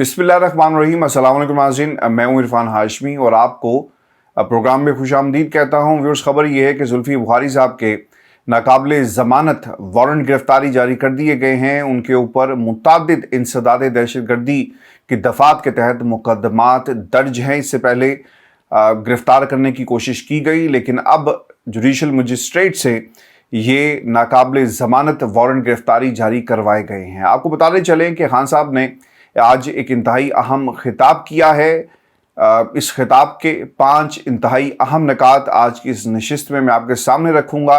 बिस्मिल्लाहिर्रहमानिर्रहीम। अस्सलाम वालेकुम नाज़रीन, मैं हूं इरफान हाशमी और आपको प्रोग्राम में खुशामदीद कहता हूं। व्यूअर्स, खबर यह है कि जुल्फी बुखारी साहब के नाकाबिले ज़मानत वारंट गिरफ्तारी जारी कर दिए गए हैं। उनके ऊपर मुतअद्दिद इंसदाद दहशतगर्दी की दफ़ात के तहत मुकदमात दर्ज हैं। इससे पहले गिरफ्तार करने की कोशिश की गई, लेकिन अब जुडिशल मजिस्ट्रेट से ये नाकाबिले ज़मानत वारंट गिरफ्तारी जारी करवाए गए हैं। आपको बताते चलें कि खान साहब ने आज एक इंतहाई अहम खिताब किया है। इस खिताब के 5 इंतहाई अहम निकात आज की इस नशिस्त में मैं आपके सामने रखूँगा।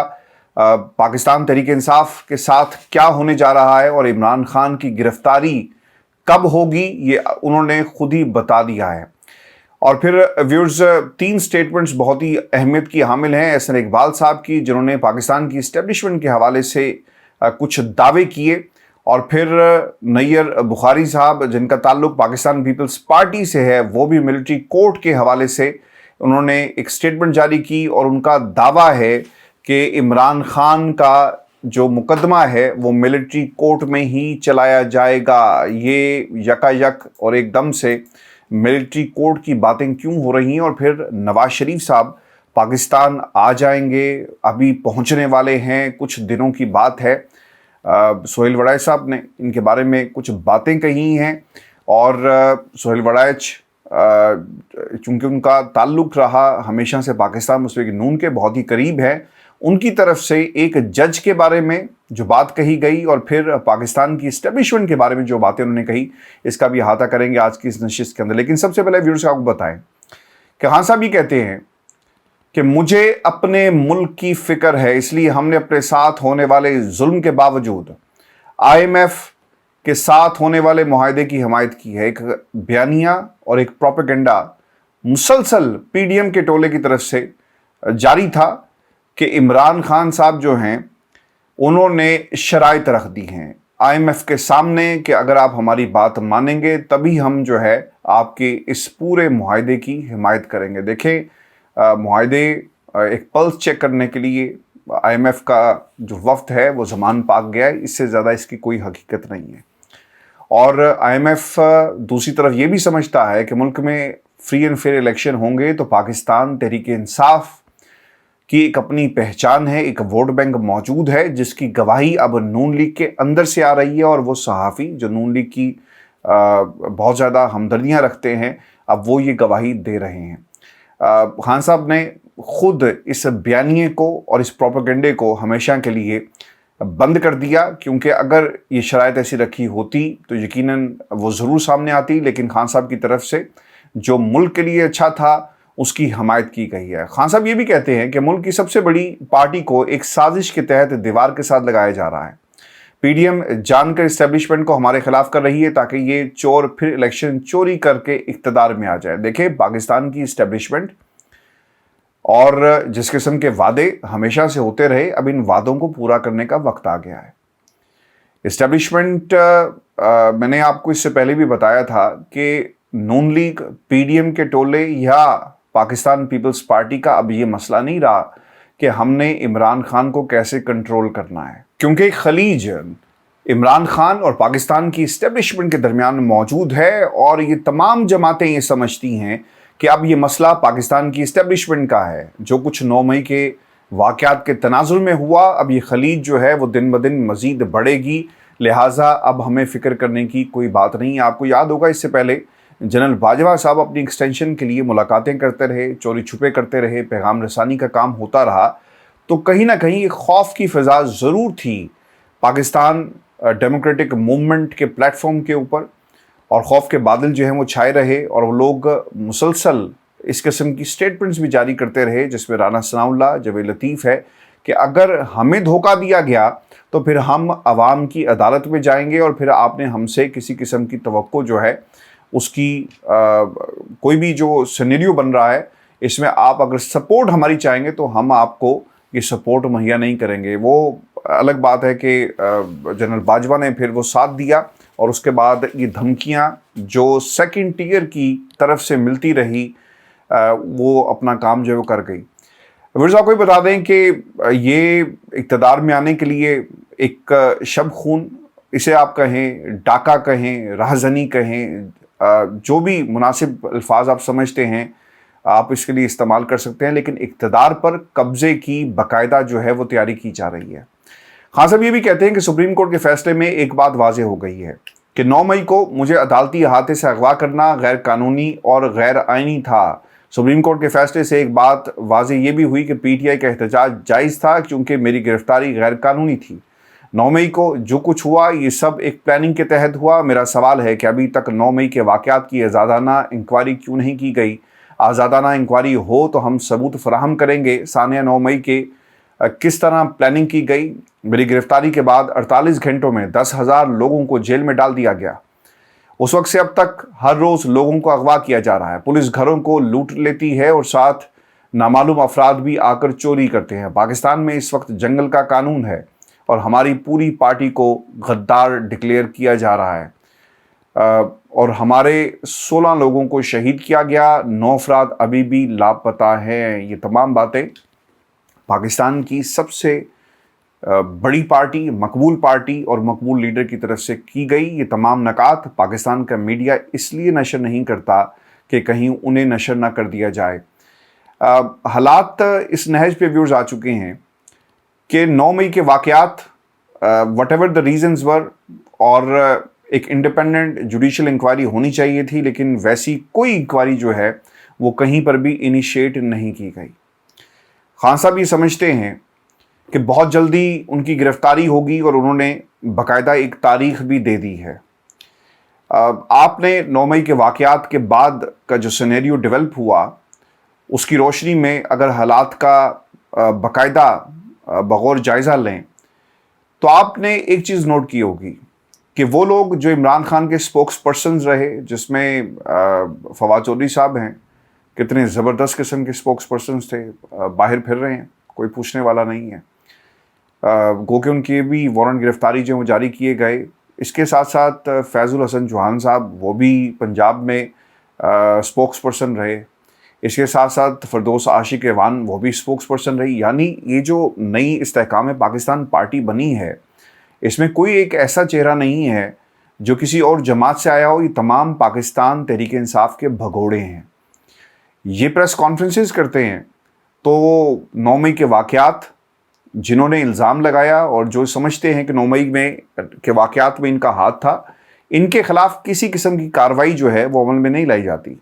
पाकिस्तान तहरीक इंसाफ के साथ क्या होने जा रहा है और इमरान खान की गिरफ्तारी कब होगी, ये उन्होंने खुद ही बता दिया है। और फिर व्यूअर्स, 3 स्टेटमेंट्स बहुत ही अहमियत की हामिल हैं एहसन इकबाल साहब की, जिन्होंने पाकिस्तान की इस्टेब्लिशमेंट के हवाले से कुछ दावे किए। और फिर नैयर बुखारी साहब, जिनका ताल्लुक पाकिस्तान पीपल्स पार्टी से है, वो भी मिलिट्री कोर्ट के हवाले से उन्होंने एक स्टेटमेंट जारी की और उनका दावा है कि इमरान खान का जो मुकदमा है वो मिलिट्री कोर्ट में ही चलाया जाएगा। ये यकायक और एकदम से मिलिट्री कोर्ट की बातें क्यों हो रही हैं? और फिर नवाज शरीफ साहब पाकिस्तान आ जाएंगे, अभी पहुंचने वाले हैं, कुछ दिनों की बात है। सोहेल वड़ाइच साहब ने इनके बारे में कुछ बातें कही हैं और सोहेल वड़ाइच चूँकि उनका ताल्लुक़ रहा हमेशा से पाकिस्तान मुस्लिम लीग नून के बहुत ही करीब है, उनकी तरफ से एक जज के बारे में जो बात कही गई और फिर पाकिस्तान की इस्टेब्लिशमेंट के बारे में जो बातें उन्होंने कही, इसका भी अहाता करेंगे आज की इस नशिस्त के अंदर। लेकिन सबसे पहले व्यूअर्स आपको बताएं कि खान साहब ये कहते हैं कि मुझे अपने मुल्क की फ़िक्र है, इसलिए हमने अपने साथ होने वाले जुल्म के बावजूद IMF के साथ होने वाले मुआहदे की हिमायत की है। एक बयानिया और एक प्रोपेगेंडा मुसलसल PDM के टोले की तरफ से जारी था कि इमरान खान साहब जो हैं उन्होंने शराइत रख दी हैं IMF के सामने कि अगर आप हमारी बात मानेंगे तभी हम जो है आपके इस पूरे मुआहदे की हिमायत करेंगे। देखें, मुआहदे एक पल्स चेक करने के लिए IMF का जो वफ्द है वो ज़मान पाक गया है, इससे ज़्यादा इसकी कोई हकीकत नहीं है। और IMF दूसरी तरफ ये भी समझता है कि मुल्क में फ्री एंड फेयर इलेक्शन होंगे तो पाकिस्तान तहरीक इंसाफ की एक अपनी पहचान है, एक वोट बैंक मौजूद है जिसकी गवाही अब नून लीग के अंदर से आ रही है। और वो सहाफ़ी जो नून लीग की बहुत ज़्यादा हमदर्दियाँ रखते हैं, अब वो ये गवाही दे रहे हैं। खान साहब ने खुद इस बयानिए को और इस प्रोपेगेंडे को हमेशा के लिए बंद कर दिया, क्योंकि अगर ये शराइत ऐसी रखी होती तो यकीनन वो ज़रूर सामने आती। लेकिन खान साहब की तरफ से जो मुल्क के लिए अच्छा था उसकी हमायत की गई है। खान साहब ये भी कहते हैं कि मुल्क की सबसे बड़ी पार्टी को एक साजिश के तहत दीवार के साथ लगाया जा रहा है। PDM जानकर इस्टेब्लिशमेंट को हमारे खिलाफ कर रही है ताकि ये चोर फिर इलेक्शन चोरी करके इक़्तिदार में आ जाए। देखें, पाकिस्तान की इस्टेब्लिशमेंट और जिस किस्म के वादे हमेशा से होते रहे, अब इन वादों को पूरा करने का वक्त आ गया है। इस्टेब्लिशमेंट, मैंने आपको इससे पहले भी बताया था कि नून लीग, PDM के टोले या पाकिस्तान पीपल्स पार्टी का अब ये मसला नहीं रहा कि हमने इमरान खान को कैसे कंट्रोल करना है, क्योंकि खलीज इमरान खान और पाकिस्तान की इस्टेब्लिशमेंट के दरमियान मौजूद है। और ये तमाम जमातें ये समझती हैं कि अब ये मसला पाकिस्तान की इस्टेब्लिशमेंट का है। जो कुछ 9 मई के वाक़यात के तनाजुर में हुआ, अब ये खलीज जो है वो दिन ब दिन मज़ीद बढ़ेगी, लिहाजा अब हमें फ़िक्र करने की कोई बात नहीं है। आपको याद होगा, इससे पहले जनरल बाजवा साहब अपनी एक्सटेंशन के लिए मुलाकातें करते रहे, चोरी छुपे करते रहे, पैगाम रसानी का काम होता रहा, तो कहीं ना कहीं एक खौफ की फ़िज़ा ज़रूर थी पाकिस्तान डेमोक्रेटिक मूवमेंट के प्लेटफॉर्म के ऊपर। और खौफ के बादल जो हैं वो छाए रहे और वो लोग मुसलसल इस किस्म की स्टेटमेंट्स भी जारी करते रहे, जिसमें राना सनाउल्लाह, जवेद लतीफ़ है कि अगर हमें धोखा दिया गया तो फिर हम आवाम की अदालत में जाएंगे और फिर आपने हमसे किसी किस्म की तवक्को जो है उसकी कोई भी जो सिनेरियो बन रहा है, इसमें आप अगर सपोर्ट हमारी चाहेंगे तो हम आपको ये सपोर्ट मुहैया नहीं करेंगे। वो अलग बात है कि जनरल बाजवा ने फिर वो साथ दिया और उसके बाद ये धमकियां जो सेकंड टियर की तरफ से मिलती रही, वो अपना काम जो है वो कर गई। व्यूअर्स, आपको बता दें कि ये इक़्तिदार में आने के लिए एक शब खून, इसे आप कहें डाका कहें, राहज़नी कहें, जो भी मुनासिब अल्फाज आप समझते हैं आप इसके लिए इस्तेमाल कर सकते हैं, लेकिन इक़्तिदार पर कब्ज़े की बाकायदा जो है वो तैयारी की जा रही है। खान साहब ये भी कहते हैं कि सुप्रीम कोर्ट के फैसले में एक बात वाज़ेह हो गई है कि 9 मई को मुझे अदालती अहाते से अगवा करना गैर कानूनी और गैर आइनी था। सुप्रीम कोर्ट के फैसले से एक बात वाज़ेह ये भी हुई कि पीटीआई का एहतजाज जायज़ था क्योंकि मेरी गिरफ्तारी गैर कानूनी थी। 9 मई को जो कुछ हुआ ये सब एक प्लानिंग के तहत हुआ। मेरा सवाल है कि अभी तक 9 मई के वाक़यात की आज़ादाना इंक्वायरी क्यों नहीं की गई? आज़ादाना इंक्वायरी हो तो हम सबूत फराहम करेंगे सानिया 9 मई के किस तरह प्लानिंग की गई। मेरी गिरफ्तारी के बाद 48 घंटों में 10,000 लोगों को जेल में डाल दिया गया। उस वक्त से अब तक हर रोज़ लोगों को अगवा किया जा रहा है। पुलिस घरों को लूट लेती है और साथ नामालूम अफराद भी आकर चोरी करते हैं। पाकिस्तान में इस वक्त जंगल का कानून है और हमारी पूरी पार्टी को गद्दार डिक्लेयर किया जा रहा है और हमारे 16 लोगों को शहीद किया गया, 9 अफराद अभी भी लापता हैं। ये तमाम बातें पाकिस्तान की सबसे बड़ी पार्टी, मकबूल पार्टी और मकबूल लीडर की तरफ से की गई। ये तमाम नकात पाकिस्तान का मीडिया इसलिए नशर नहीं करता कि कहीं उन्हें नशर ना कर दिया जाए। हालात इस नहज पे व्यूज़ आ चुके हैं कि 9 मई के वाक़यात वट एवर द रीज़न्स वर और एक इंडिपेंडेंट जुडिशल इंक्वायरी होनी चाहिए थी, लेकिन वैसी कोई इंक्वायरी जो है वो कहीं पर भी इनिशिएट नहीं की गई। खान साहब ये समझते हैं कि बहुत जल्दी उनकी गिरफ्तारी होगी और उन्होंने बाकायदा एक तारीख भी दे दी है। आपने 9 मई के वाक़यात के बाद का जो सिनेरियो डेवलप हुआ उसकी रोशनी में अगर हालात का बाकायदा बगौर जायज़ा लें तो आपने एक चीज़ नोट की होगी कि वो लोग जो इमरान खान के स्पोक्स पर्सन्स रहे, जिसमें फवाद चौधरी साहब हैं, कितने ज़बरदस्त किस्म के स्पोक्स पर्सन्स थे, बाहर फिर रहे हैं, कोई पूछने वाला नहीं है। गो कि उनकी भी वारंट गिरफ्तारी जो वो जारी किए गए। इसके साथ साथ फैज़ुल हसन चौहान साहब वो भी पंजाब में स्पोक्स पर्सन रहे। इसके साथ साथ फरदौस आशिक एवान वो भी स्पोक्स पर्सन रही। यानी ये जो नई इस्तेहकाम पाकिस्तान पार्टी बनी है इसमें कोई एक ऐसा चेहरा नहीं है जो किसी और जमात से आया हो। ये तमाम पाकिस्तान तहरीक इंसाफ के भगोड़े हैं। ये प्रेस कॉन्फ्रेंसेस करते हैं तो 9 मई के वाक़यात जिन्होंने इल्ज़ाम लगाया और जो समझते हैं कि 9 मई में के वाक़यात में इनका हाथ था, इनके ख़िलाफ़ किसी किस्म की कार्रवाई जो है वो अमल में नहीं लाई जाती,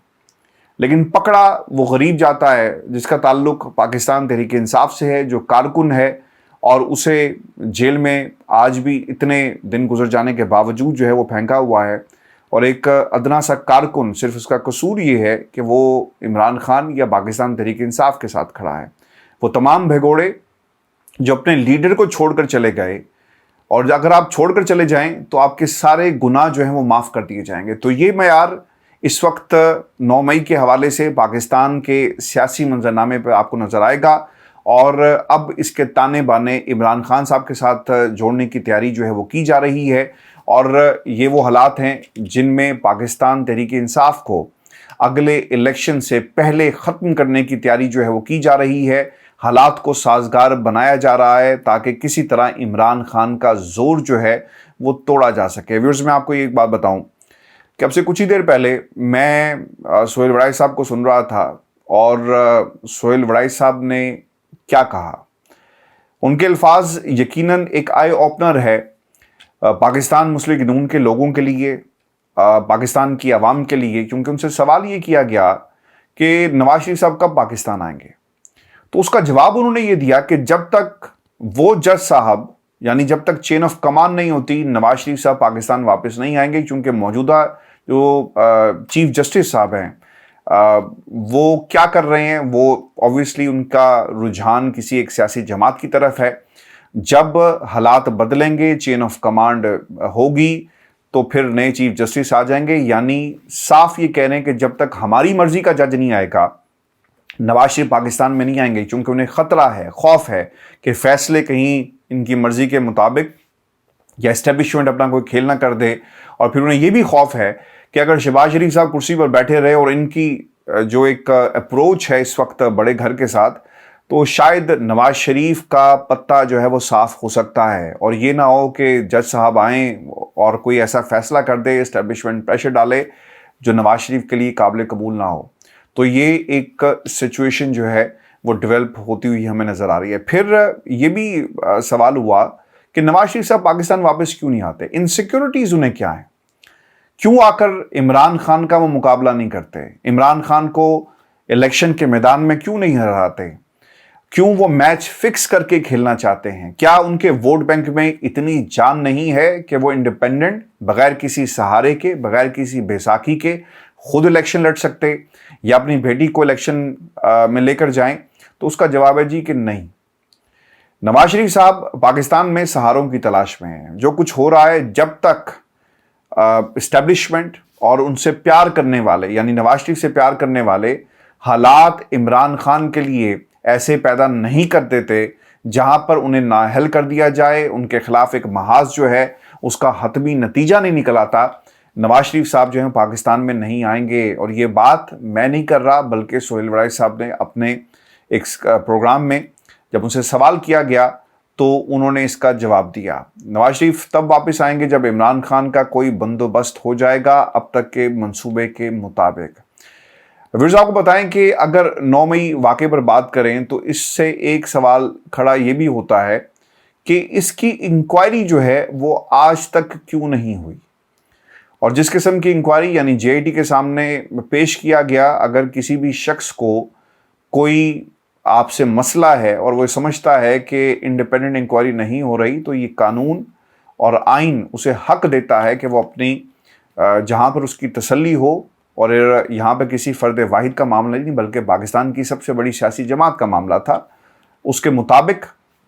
लेकिन पकड़ा वो गरीब जाता है जिसका ताल्लुक़ पाकिस्तान तहरीक इंसाफ से है, जो कारकुन है और उसे जेल में आज भी इतने दिन गुजर जाने के बावजूद जो है वो फेंका हुआ है। और एक अदना सा कारकुन, सिर्फ उसका कसूर ये है कि वो इमरान खान या पाकिस्तान तहरीक इंसाफ के साथ खड़ा है। वो तमाम भगोड़े जो अपने लीडर को छोड़कर चले गए, और अगर आप छोड़कर चले जाएं तो आपके सारे गुनाह जो हैं वो माफ़ कर दिए जाएंगे। तो ये मयार इस वक्त 9 मई के हवाले से पाकिस्तान के सियासी मंजरनामे पर आपको नज़र आएगा और अब इसके ताने बाने इमरान खान साहब के साथ जोड़ने की तैयारी जो है वो की जा रही है। और ये वो हालात हैं जिनमें पाकिस्तान तहरीक इंसाफ को अगले इलेक्शन से पहले ख़त्म करने की तैयारी जो है वो की जा रही है। हालात को साजगार बनाया जा रहा है ताकि किसी तरह इमरान खान का जोर जो है वो तोड़ा जा सके। व्यूअर्स, मैं आपको एक बात बताऊं कि अब से कुछ ही देर पहले मैं सोहेल वड़ाई साहब को सुन रहा था और सोहेल वड़ाई साहब ने क्या कहा। उनके अल्फाज यकीनन एक आई ओपनर है पाकिस्तान मुस्लिम लीग नून के लोगों के लिए, पाकिस्तान की आवाम के लिए, क्योंकि उनसे सवाल ये किया गया कि नवाज शरीफ साहब कब पाकिस्तान आएंगे। तो उसका जवाब उन्होंने ये दिया कि जब तक वो जज साहब, यानी जब तक चेन ऑफ कमांड नहीं होती, नवाज शरीफ साहब पाकिस्तान वापस नहीं आएंगे। क्योंकि मौजूदा जो चीफ जस्टिस साहब हैं वो क्या कर रहे हैं, वो ऑब्वियसली उनका रुझान किसी एक सियासी जमात की तरफ है। जब हालात बदलेंगे, चेन ऑफ कमांड होगी, तो फिर नए चीफ जस्टिस आ जाएंगे। यानी साफ ये कह रहे हैं कि जब तक हमारी मर्जी का जज नहीं आएगा, नवाज शरीफ पाकिस्तान में नहीं आएंगे, क्योंकि उन्हें ख़तरा है, खौफ है कि फ़ैसले कहीं इनकी मर्ज़ी के मुताबिक या इस्टेब्लिशमेंट अपना कोई खेल ना कर दे। और फिर उन्हें यह भी खौफ है कि अगर शहबाज शरीफ साहब कुर्सी पर बैठे रहे और इनकी जो एक अप्रोच है इस वक्त बड़े घर के साथ, तो शायद नवाज शरीफ का पत्ता जो है वो साफ़ हो सकता है। और ये ना हो कि जज साहब आएँ और कोई ऐसा फ़ैसला कर दे, इस्टेब्लिशमेंट प्रेशर डाले जो नवाज शरीफ के लिए काबिल कबूल ना हो। तो ये एक सिचुएशन जो है वो डेवलप होती हुई हमें नज़र आ रही है। फिर ये भी सवाल हुआ कि नवाज शरीफ साहब पाकिस्तान वापस क्यों नहीं आते, इनसिक्योरिटीज़ उन्हें क्या है, क्यों आकर इमरान खान का वो मुकाबला नहीं करते, इमरान खान को इलेक्शन के मैदान में क्यों नहीं हराते, क्यों वो मैच फिक्स करके खेलना चाहते हैं। क्या उनके वोट बैंक में इतनी जान नहीं है कि वो इंडिपेंडेंट, बगैर किसी सहारे के, बगैर किसी बैसाखी के खुद इलेक्शन लड़ सकते या अपनी बेटी को इलेक्शन में लेकर जाएं? तो उसका जवाब है जी कि नहीं। नवाज शरीफ साहब पाकिस्तान में सहारों की तलाश में हैं। जो कुछ हो रहा है, जब तक इस्टेब्लिशमेंट और उनसे प्यार करने वाले, यानी नवाज शरीफ से प्यार करने वाले, हालात इमरान खान के लिए ऐसे पैदा नहीं कर देते जहां पर उन्हें नाअहल कर दिया जाए, उनके खिलाफ एक महाज जो है उसका हतमी नतीजा नहीं निकल आता, नवाज शरीफ साहब जो हैं पाकिस्तान में नहीं आएंगे। और ये बात मैं नहीं कर रहा, बल्कि सोहेल वड़ाई साहब ने अपने एक प्रोग्राम में जब उनसे सवाल किया गया तो उन्होंने इसका जवाब दिया। नवाज शरीफ तब वापस आएंगे जब इमरान खान का कोई बंदोबस्त हो जाएगा अब तक के मंसूबे के मुताबिक। व्यूअर्स, आपको बताएं कि अगर 9 मई वाक़े पर बात करें तो इससे एक सवाल खड़ा ये भी होता है कि इसकी इंक्वायरी जो है वो आज तक क्यों नहीं हुई। और जिस किस्म की इंक्वायरी यानी जेआईटी के सामने पेश किया गया, अगर किसी भी शख्स को कोई आपसे मसला है और वो समझता है कि इंडिपेंडेंट इंक्वायरी नहीं हो रही, तो ये कानून और आइन उसे हक देता है कि वो अपनी जहाँ पर उसकी तसल्ली हो, और यहाँ पर किसी फ़र्द वाहिद का मामला नहीं बल्कि पाकिस्तान की सबसे बड़ी सियासी जमात का मामला था, उसके मुताबिक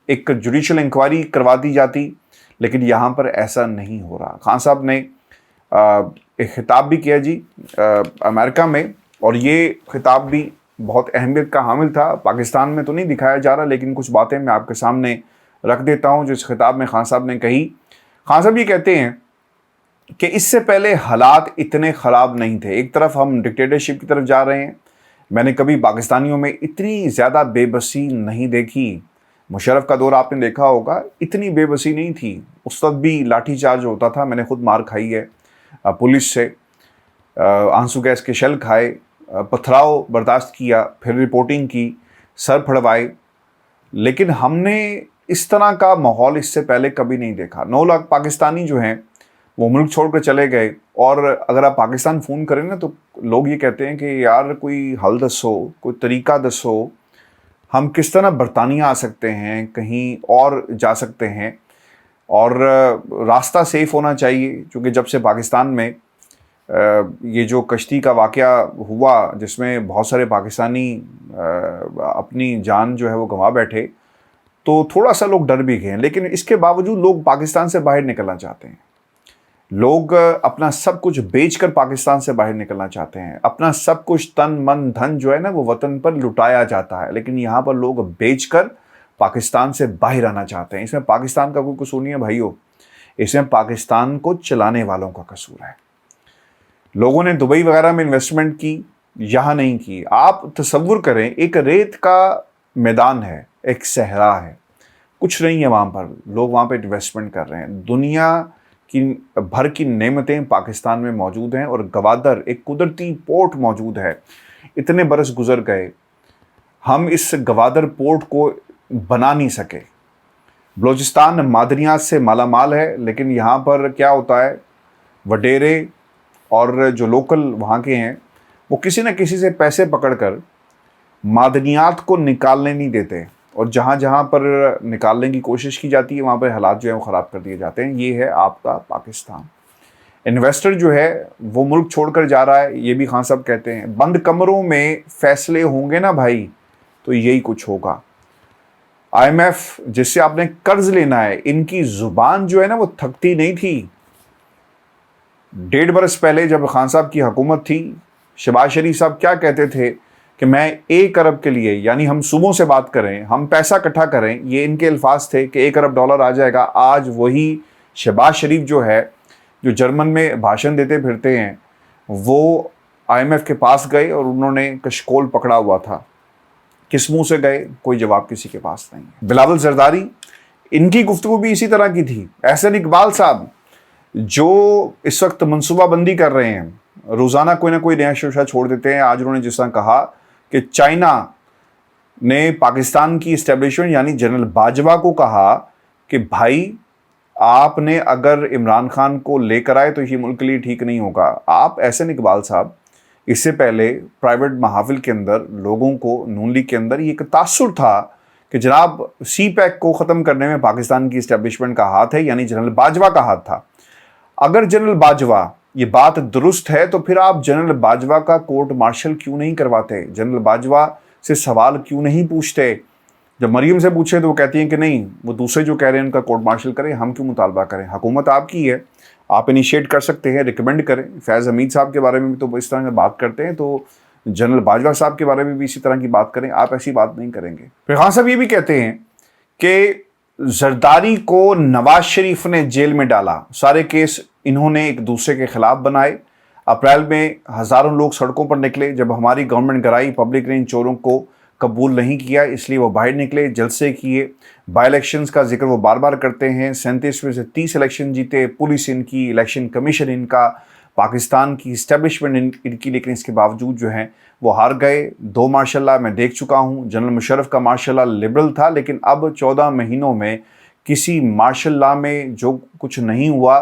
एक जुडिशल इंक्वायरी करवा दी जाती। लेकिन यहाँ पर ऐसा नहीं हो रहा। खान साहब ने एक खिताब भी किया जी अमेरिका में, और ये खिताब भी बहुत अहमियत का हामिल था। पाकिस्तान में तो नहीं दिखाया जा रहा, लेकिन कुछ बातें मैं आपके सामने रख देता हूँ जो इस खिताब में खान साहब ने कही। खान साहब ये कहते हैं कि इससे पहले हालात इतने ख़राब नहीं थे। एक तरफ हम डिक्टेटरशिप की तरफ जा रहे हैं। मैंने कभी पाकिस्तानियों में इतनी ज़्यादा बेबसी नहीं देखी। मुशर्रफ का दौर आपने देखा होगा, इतनी बेबसी नहीं थी। उस वक्त भी लाठी चार्ज होता था, मैंने खुद मार खाई है पुलिस से, आंसू गैस के शेल खाए, पथराव बर्दाश्त किया, फिर रिपोर्टिंग की, सर फड़वाए। लेकिन हमने इस तरह का माहौल इससे पहले कभी नहीं देखा। 9 लाख पाकिस्तानी जो हैं वो मुल्क छोड़कर चले गए, और अगर आप पाकिस्तान फ़ोन करें ना तो लोग ये कहते हैं कि यार कोई हल दसो, कोई तरीका दसो, हम किस तरह बरतानिया आ सकते हैं, कहीं और जा सकते हैं, और रास्ता सेफ़ होना चाहिए। क्योंकि जब से पाकिस्तान में ये जो कश्ती का वाक़या हुआ जिसमें बहुत सारे पाकिस्तानी अपनी जान जो है वो गंवा बैठे, तो थोड़ा सा लोग डर भी गए। लेकिन इसके बावजूद लोग पाकिस्तान से बाहर निकलना चाहते हैं। लोग अपना सब कुछ बेचकर पाकिस्तान से बाहर निकलना चाहते हैं। अपना सब कुछ तन मन धन जो है ना वो वतन पर लुटाया जाता है, लेकिन यहाँ पर लोग बेचकर पाकिस्तान से बाहर आना चाहते हैं। इसमें पाकिस्तान का कोई कसूर नहीं है भाइयों, इसमें पाकिस्तान को चलाने वालों का कसूर है। लोगों ने दुबई वगैरह में इन्वेस्टमेंट की, यहाँ नहीं की। आप तसव्वुर करें, एक रेत का मैदान है, एक सहरा है, कुछ नहीं है वहाँ पर, लोग वहाँ पर इन्वेस्टमेंट कर रहे हैं। दुनिया की भर की नेमतें पाकिस्तान में मौजूद हैं, और गवादर एक कुदरती पोर्ट मौजूद है। इतने बरस गुजर गए, हम इस गवादर पोर्ट को बना नहीं सके। बलूचिस्तान मादनियात से माला माल है, लेकिन यहाँ पर क्या होता है, वडेरे और जो लोकल वहाँ के हैं वो किसी न किसी से पैसे पकड़कर मादनियात को निकालने नहीं देते, और जहाँ जहाँ पर निकालने की कोशिश की जाती है वहाँ पर हालात जो है वो ख़राब कर दिए जाते हैं। ये है आपका पाकिस्तान। इन्वेस्टर जो है वो मुल्क छोड़कर जा रहा है, ये भी खान साहब कहते हैं। बंद कमरों में फैसले होंगे ना भाई, तो यही कुछ होगा। IMF जिससे आपने कर्ज लेना है, इनकी ज़ुबान जो है ना वो थकती नहीं थी। 1.5 बरस पहले जब खान साहब की हुकूमत थी, शहबाज शरीफ साहब क्या कहते थे कि मैं 1 अरब के लिए, यानी हम सूबों से बात करें, हम पैसा इकट्ठा करें, ये इनके अल्फाज थे कि 1 अरब डॉलर आ जाएगा। आज वही शहबाज शरीफ जो है, जो जर्मन में भाषण देते फिरते हैं, वो IMF के पास गए और उन्होंने कशकोल पकड़ा हुआ था। किस मुंह से गए, कोई जवाब किसी के पास नहीं है। बिलावल जरदारी, इनकी गुफ्तगू भी इसी तरह की थी। एहसन इकबाल साहब जो इस वक्त मनसूबाबंदी कर रहे हैं रोज़ाना कोई ना कोई नया शोशा छोड़ देते हैं। आज उन्होंने जिस तरह कहा कि चाइना ने पाकिस्तान की इस्टेब्लिशमेंट यानी जनरल बाजवा को कहा कि भाई आपने अगर इमरान खान को लेकर आए तो ये मुल्क के लिए ठीक नहीं होगा। आप एहसन इकबाल साहब, इससे पहले प्राइवेट महाफिल के अंदर लोगों को नून लीग के अंदर ये एक तासुर था कि जनाब सी पैक को ख़त्म करने में पाकिस्तान की इस्टेब्लिशमेंट का हाथ है, यानी जनरल बाजवा का हाथ था। अगर जनरल बाजवा ये बात दुरुस्त है तो फिर आप जनरल बाजवा का कोर्ट मार्शल क्यों नहीं करवाते? जनरल बाजवा से सवाल क्यों नहीं पूछते? जब मरीम से पूछे तो वो कहती हैं कि नहीं, वो दूसरे जो कह रहे हैं उनका कोर्ट मार्शल करें, हम क्यों मुतालबा करें? हुकूमत आपकी है, आप इनिशिएट कर सकते हैं, रिकमेंड करें। फैज़ हमीद साहब के बारे में भी तो इस तरह से बात करते हैं, तो जनरल बाजवा साहब के बारे में भी इसी तरह की बात करें। आप ऐसी बात नहीं करेंगे। फिर खान साहब ये भी कहते हैं कि जरदारी को नवाज शरीफ ने जेल में डाला, सारे केस इन्होंने एक दूसरे के खिलाफ बनाए। अप्रैल में हज़ारों लोग सड़कों पर निकले, जब हमारी गवर्नमेंट गिराई, पब्लिक ने इन चोरों को कबूल नहीं किया, इसलिए वो बाहर निकले, जलसे किए। बाई इलेक्शंस का जिक्र वो बार बार करते हैं। 37 में से 30 इलेक्शन जीते, पुलिस इनकी, इलेक्शन कमीशन इनका, पाकिस्तान की इस्टेब्लिशमेंट इनकी, लेकिन इसके बावजूद जो है वो हार गए। 2 मार्शल मैं देख चुका हूँ। जनरल मुशर्रफ का मार्शल लिबरल था, लेकिन अब 14 महीनों में किसी मार्शल में जो कुछ नहीं हुआ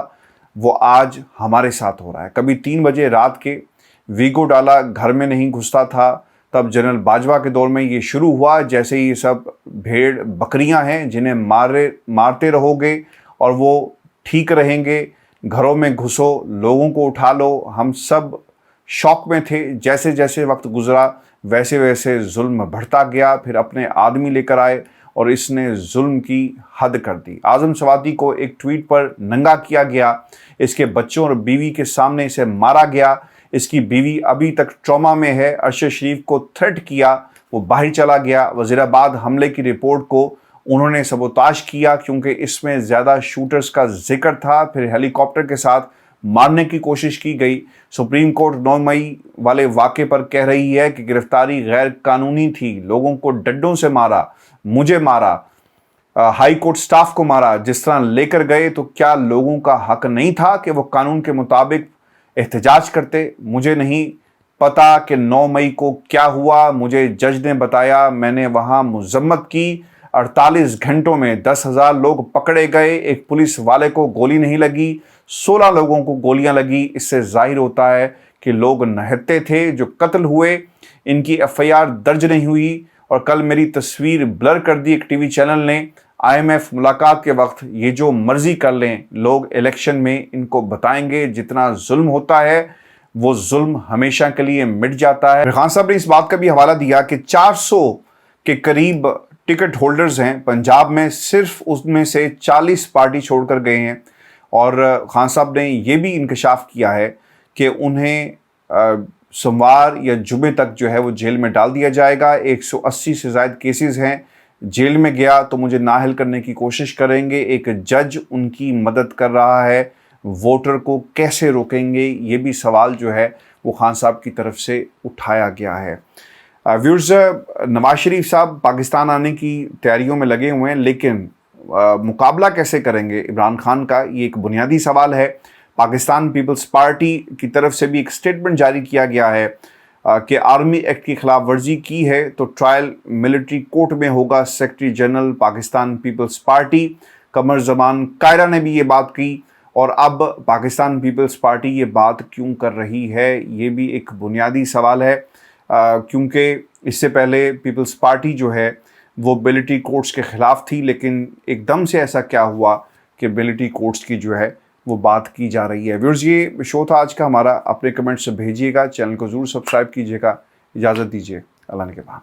वो आज हमारे साथ हो रहा है। कभी 3 बजे रात के वीगो डाला घर में नहीं घुसता था, तब जनरल बाजवा के दौर में ये शुरू हुआ। जैसे ये सब भेड़ बकरियां हैं जिन्हें मारते रहोगे और वो ठीक रहेंगे, घरों में घुसो, लोगों को उठा लो। हम सब शौक में थे। जैसे जैसे वक्त गुजरा वैसे वैसे जुल्म बढ़ता गया। फिर अपने आदमी लेकर आए और इसने जुल्म की हद कर दी। आज़म सवाती को एक ट्वीट पर नंगा किया गया, इसके बच्चों और बीवी के सामने इसे मारा गया। इसकी बीवी अभी तक ट्रॉमा में है। अरशद शरीफ को थ्रेट किया, वो बाहर चला गया। वज़ीराबाद हमले की रिपोर्ट को उन्होंने सबोताश किया क्योंकि इसमें ज़्यादा शूटर्स का जिक्र था। फिर हेलीकॉप्टर के साथ मारने की कोशिश की गई। सुप्रीम कोर्ट 9 मई वाले वाक़े पर कह रही है कि गिरफ्तारी गैर कानूनी थी, लोगों को डंडों से मारा, मुझे मारा, हाई कोर्ट स्टाफ को मारा, जिस तरह लेकर गए। तो क्या लोगों का हक नहीं था कि वो कानून के मुताबिक एहतजाज करते? मुझे नहीं पता कि 9 मई को क्या हुआ, मुझे जज ने बताया, मैंने वहाँ मज़म्मत की। 48 घंटों में 10,000 लोग पकड़े गए, एक पुलिस वाले को गोली नहीं लगी, 16 लोगों को गोलियां लगी। इससे जाहिर होता है कि लोग निहत्थे थे। जो कत्ल हुए इनकी FIR दर्ज नहीं हुई। और कल मेरी तस्वीर ब्लर कर दी एक टीवी चैनल ने। IMF मुलाकात के वक्त ये जो मर्जी कर लें, लोग इलेक्शन में इनको बताएंगे जितना जुल्म होता है वो जुल्म हमेशा के लिए मिट जाता है। खान साहब ने इस बात का भी हवाला दिया कि 400 के करीब टिकट होल्डर्स हैं पंजाब में, सिर्फ उसमें से 40 पार्टी छोड़कर गए हैं। और खान साहब ने ये भी इंकशाफ किया है कि उन्हें सोमवार या जुमे तक जो है वो जेल में डाल दिया जाएगा। 180 से ज़ायद केसेस हैं। जेल में गया तो मुझे नाअहल करने की कोशिश करेंगे। एक जज उनकी मदद कर रहा है, वोटर को कैसे रोकेंगे, ये भी सवाल जो है वो खान साहब की तरफ से उठाया गया है। व्यूअर्स, नवाज शरीफ साहब पाकिस्तान आने की तैयारियों में लगे हुए हैं, लेकिन मुकाबला कैसे करेंगे इमरान खान का, ये एक बुनियादी सवाल है। पाकिस्तान पीपल्स पार्टी की तरफ से भी एक स्टेटमेंट जारी किया गया है कि आर्मी एक्ट की खिलाफ वर्जी की है तो ट्रायल मिलिट्री कोर्ट में होगा। Secretary general Pakistan peoples party Qamar Zaman Kaira ने भी ये बात की। और अब पाकिस्तान पीपल्स पार्टी ये बात क्यों कर रही है, ये भी एक बुनियादी सवाल है, क्योंकि इससे पहले पीपल्स पार्टी जो है वो मिलिट्री कोर्ट्स के ख़िलाफ़ थी, लेकिन एकदम से ऐसा क्या हुआ कि मिलिट्री कोर्ट्स की जो है वो बात की जा रही है। व्यूअर्स, ये शो था आज का हमारा। अपने कमेंट्स भेजिएगा, चैनल को ज़रूर सब्सक्राइब कीजिएगा। इजाज़त दीजिए, अल्लाह ने के बाद।